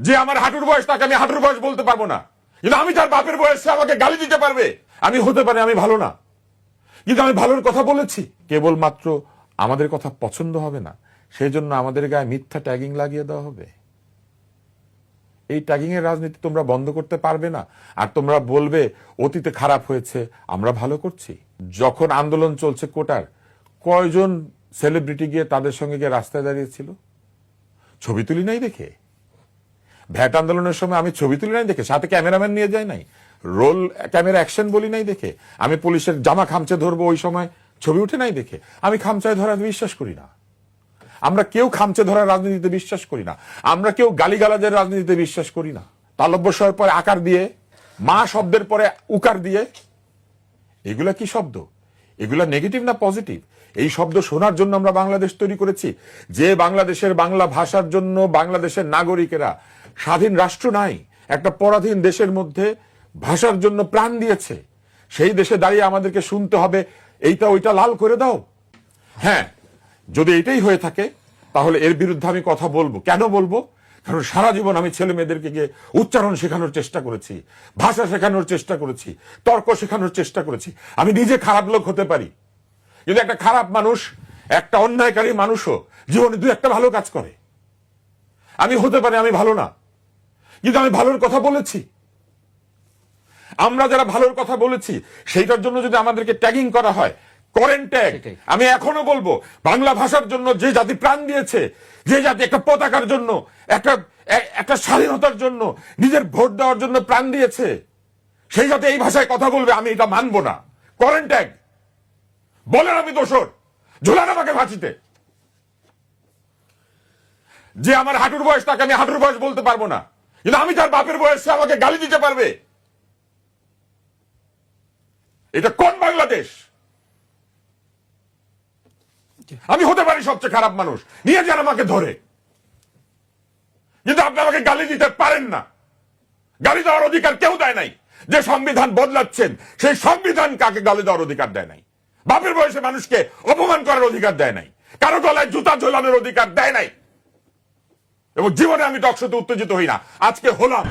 যে আমার হাঁটুর বয়স তাকে আমি হাঁটুর বয়স বলতে পারবো না, কিন্তু আমি তার বাপের বয়সে আমাকে গালি দিতে পারবে। আমি হতে পারি আমি ভালো না, কিন্তু আমি ভালোর কথা বলেছি। কেবলমাত্র আমাদের কথা পছন্দ হবে না সেই জন্য আমাদের গায়ে মিথ্যা ট্যাগিং লাগিয়ে দেওয়া হবে। এই ট্যাগিং এর রাজনীতি তোমরা বন্ধ করতে পারবে না। আর তোমরা বলবে অতীতে খারাপ হয়েছে, আমরা ভালো করছি। যখন আন্দোলন চলছে কোটার, কয়জন সেলিব্রিটি গিয়ে তাদের সঙ্গে গিয়ে রাস্তায় দাঁড়িয়েছিল? ছবি তুলি নাই দেখে। ভ্যাট আন্দোলনের সময় আমি ছবি তুলি নাই দেখে, সাথে ক্যামেরাম্যান নিয়ে যাই নাই, রোল ক্যামেরা অ্যাকশন বলি নাই দেখে, আমি পুলিশের জামা খামচে ধরবো ওই সময় ছবি উঠে নাই দেখে। আমি খামচায় ধরা বিশ্বাস করি না। আমরা কেউ খামচে ধরার রাজনীতিতে বিশ্বাস করি না। আমরা কেউ গালিগালাজের রাজনীতিতে বিশ্বাস করি না। তালব্যস্বরের পরে আকার দিয়ে, মা শব্দের পরে উকার দিয়ে, এগুলা কি শব্দ? এগুলা নেগেটিভ না পজিটিভ? এই শব্দ শোনার জন্য আমরা বাংলাদেশ তৈরি করেছি। যে বাংলাদেশের বাংলা ভাষার জন্য বাংলাদেশের নাগরিকেরা স্বাধীন রাষ্ট্র নাই, একটা পরাধীন দেশের মধ্যে ভাষার জন্য প্রাণ দিয়েছে, সেই দেশে দাঁড়িয়ে আমাদেরকে শুনতে হবে এইটা ওইটা লাল করে দাও। হ্যাঁ, যদি এটাই হয়ে থাকে তাহলে এর বিরুদ্ধে আমি কথা বলবো। কেন বলবো? কারণ সারা জীবন আমি ছেলে মেয়েদেরকে গিয়ে উচ্চারণ শেখানোর চেষ্টা করেছি, ভাষা শেখানোর চেষ্টা করেছি, তর্ক শেখানোর চেষ্টা করেছি। আমি নিজে খারাপ লোক হতে পারি, কিন্তু একটা খারাপ মানুষ, একটা অন্যায়কারী মানুষও জীবনে দু একটা ভালো কাজ করে। আমি হতে পারি আমি ভালো না, কিন্তু আমি ভালোর কথা বলেছি। আমরা যারা ভালোর কথা বলেছি সেইটার জন্য যদি আমাদেরকে ট্যাগিং করা হয়, করেন ট্যাগ। আমি এখনো বলবো, বাংলা ভাষার জন্য যে জাতি প্রাণ দিয়েছে, যে জাতি একটা পতাকার জন্য, একটা স্বাধীনতার জন্য, নিজের ভোট দেওয়ার জন্য প্রাণ দিয়েছে, সেই জাতি এই ভাষায় কথা বলবে, আমি এটা মানবো না। করেন ট্যাগ, বলেন আমি দোষর, ঝুলান আমাকে ফাঁসিতে। যে আমার হাঁটুর বয়স তাকে আমি হাঁটুর বয়স বলতে পারবো না, কিন্তু আমি তার বাপের বয়সে আমাকে গালি দিতে পারবে। এটা কোন বাংলাদেশ? আমি হতে পারি সবচেয়ে খারাপ মানুষ, নিয়ে যান আমাকে ধরে, কিন্তু আপনি আমাকে গালি দিতে পারেন না। গালি দেওয়ার অধিকার কেউ দেয় নাই। যে সংবিধান বদলাচ্ছেন সেই সংবিধান কাকে গালি দেওয়ার অধিকার দেয় নাই। বাপের বয়সে মানুষকে অপমান করার অধিকার দেয় নাই, কারো গলায় জুতা ঝোলানোর অধিকার দেয় নাই। এবং জীবনে আমি টকশোতে উত্তেজিত হই না, আজকে হলাম।